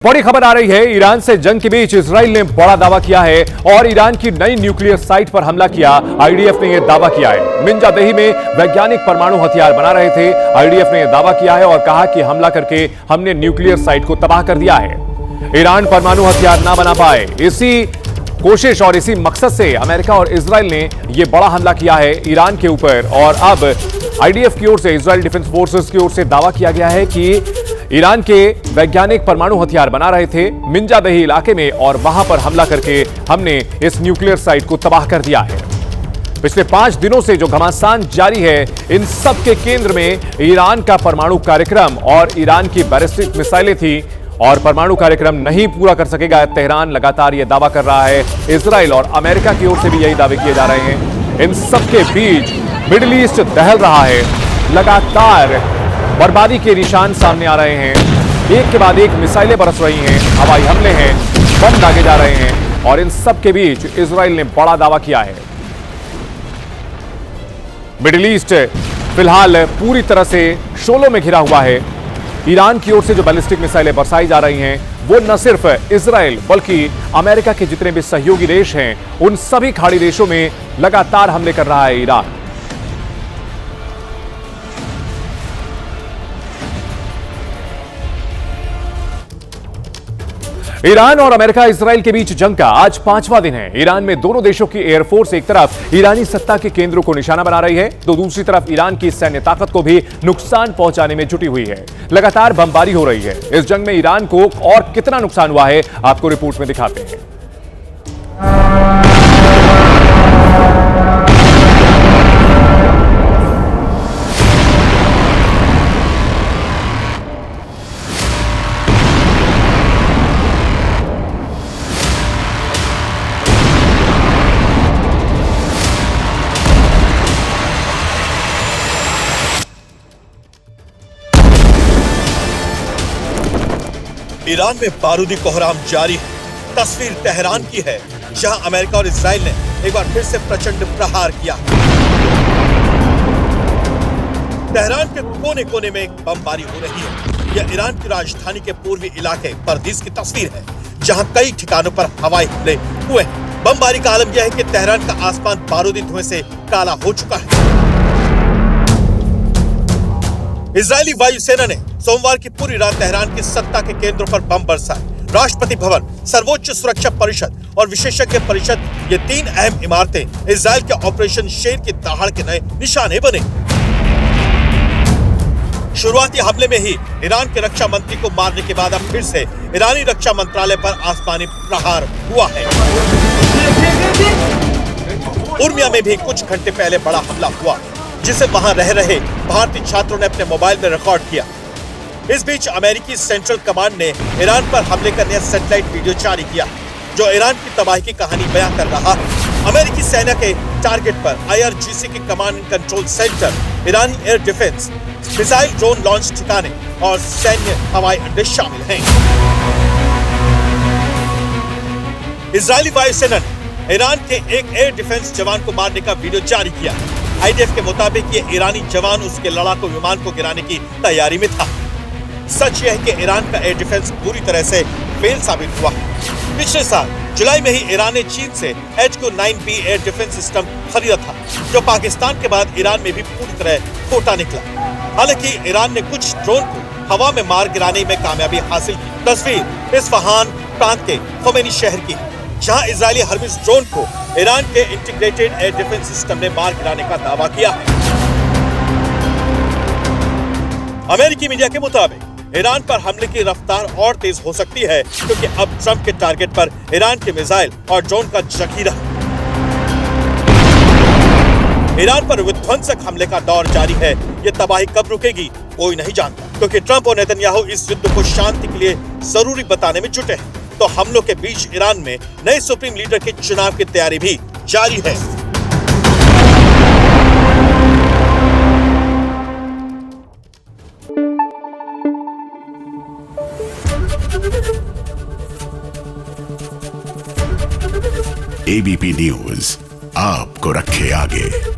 बड़ी खबर आ रही है। ईरान से जंग के बीच इजराइल ने बड़ा दावा किया है और ईरान की नई न्यूक्लियर साइट पर हमला किया। आईडीएफ ने यह दावा किया है। मिंजादेही में वैज्ञानिक परमाणु हथियार बना रहे थे। आईडीएफ ने यह दावा किया है और कहा कि हमला करके हमने न्यूक्लियर साइट को तबाह कर दिया है। ईरान परमाणु हथियार ना बना पाए, इसी कोशिश और इसी मकसद से अमेरिका और इजराइल ने यह बड़ा हमला किया है ईरान के ऊपर। और अब आईडीएफ की ओर से, इजराइल डिफेंस फोर्सेस की ओर से दावा किया गया है कि ईरान के वैज्ञानिक परमाणु हथियार बना रहे थे मिंजादेही इलाके में और वहां पर हमला करके हमने इस न्यूक्लियर साइट को तबाह कर दिया है। पिछले 5 दिनों से जो घमासान जारी है, इन सब के केंद्र में ईरान का परमाणु कार्यक्रम और ईरान की बैलिस्टिक मिसाइलें थी और परमाणु कार्यक्रम नहीं पूरा कर सकेगा। तेहरान लगातार यह दावा कर रहा है। इजराइल और अमेरिका की ओर से भी यही दावे किए जा रहे हैं। इन सबके बीच मिडिल ईस्ट दहल रहा है। लगातार बर्बादी के निशान सामने आ रहे हैं। एक के बाद एक मिसाइलें बरस रही हैं, हवाई हमले हैं, बम दागे जा रहे हैं और इन सब के बीच इजराइल ने बड़ा दावा किया है। मिडिल ईस्ट फिलहाल पूरी तरह से शोलों में घिरा हुआ है। ईरान की ओर से जो बैलिस्टिक मिसाइलें बरसाई जा रही हैं, वो न सिर्फ इजराइल बल्कि अमेरिका के जितने भी सहयोगी देश हैं, उन सभी खाड़ी देशों में लगातार हमले कर रहा है ईरान। ईरान और अमेरिका इजराइल के बीच जंग का आज 5वां दिन है। ईरान में दोनों देशों की एयरफोर्स एक तरफ ईरानी सत्ता के केंद्रों को निशाना बना रही है, तो दूसरी तरफ ईरान की सैन्य ताकत को भी नुकसान पहुंचाने में जुटी हुई है। लगातार बमबारी हो रही है। इस जंग में ईरान को और कितना नुकसान हुआ है, आपको रिपोर्ट में दिखाते हैं। ईरान में बारूदी कोहराम जारी है। तस्वीर तेहरान की है, जहां अमेरिका और इजराइल ने एक बार फिर से प्रचंड प्रहार किया। तेहरान के कोने कोने में बमबारी हो रही है। यह ईरान की राजधानी के पूर्वी इलाके परदीस की तस्वीर है, जहां कई ठिकानों पर हवाई हमले हुए हैं। बमबारी का आलम यह है कि तेहरान का आसमान बारूदी धुएं से काला हो चुका है। इजरायली वायुसेना ने सोमवार की पूरी रात तेहरान की सत्ता के केंद्रों पर बम बरसाए। राष्ट्रपति भवन, सर्वोच्च सुरक्षा परिषद और विशेषज्ञ परिषद, ये 3 अहम इमारतें इजराइल के ऑपरेशन शेर की दहाड़ के नए निशाने बने। शुरुआती हमले में ही ईरान के रक्षा मंत्री को मारने के बाद अब फिर से ईरानी रक्षा मंत्रालय पर आसमानी प्रहार हुआ है। उर्मिया में भी कुछ घंटे पहले बड़ा हमला हुआ, जिसे वहां रह रहे भारतीय छात्रों ने अपने मोबाइल में रिकॉर्ड किया। इस बीच अमेरिकी सेंट्रल कमांड ने ईरान पर हमले का नया सैटेलाइट वीडियो जारी किया, जो ईरान की तबाही की कहानी बयां कर रहा है। अमेरिकी सेना के टारगेट पर आईआरजीसी के command and control centre, Irani air defence, missile drone launch ठिकाने और सैन्य हवाई अड्डे शामिल हैं। इजरायली वायुसेना ने ईरान के एक एयर डिफेंस जवान को मारने का वीडियो जारी किया। आईडीएफ के मुताबिक ये ईरानी जवान उसके लड़ाकू विमान को गिराने की तैयारी में था। सच यह है कि ईरान का एयर डिफेंस पूरी तरह से फेल साबित हुआ। पिछले साल जुलाई में ही ईरान ने चीन से HQ-9B एयर डिफेंस सिस्टम खरीदा था, जो पाकिस्तान के बाद ईरान में भी पूरी तरह खोटा निकला। हालांकि ईरान ने कुछ ड्रोन को हवा में मार गिराने में कामयाबी हासिल की। तस्वीर इस्फहान प्रांत के खोमेनी शहर की है, जहां इजरायली हर्मिस ड्रोन को ईरान के इंटीग्रेटेड एयर डिफेंस सिस्टम ने मार गिराने का दावा किया है। अमेरिकी मीडिया के मुताबिक ईरान पर हमले की रफ्तार और तेज हो सकती है, क्योंकि अब ट्रंप के टारगेट पर ईरान के मिसाइल और ड्रोन का जखीरा। ईरान पर विध्वंसक हमले का दौर जारी है। ये तबाही कब रुकेगी कोई नहीं जानता, क्योंकि ट्रंप और नेतन्याहू इस युद्ध को शांति के लिए जरूरी बताने में जुटे हैं। तो हमलों के बीच ईरान में नए सुप्रीम लीडर के चुनाव की तैयारी भी जारी है। एबीपी न्यूज आपको रखे आगे।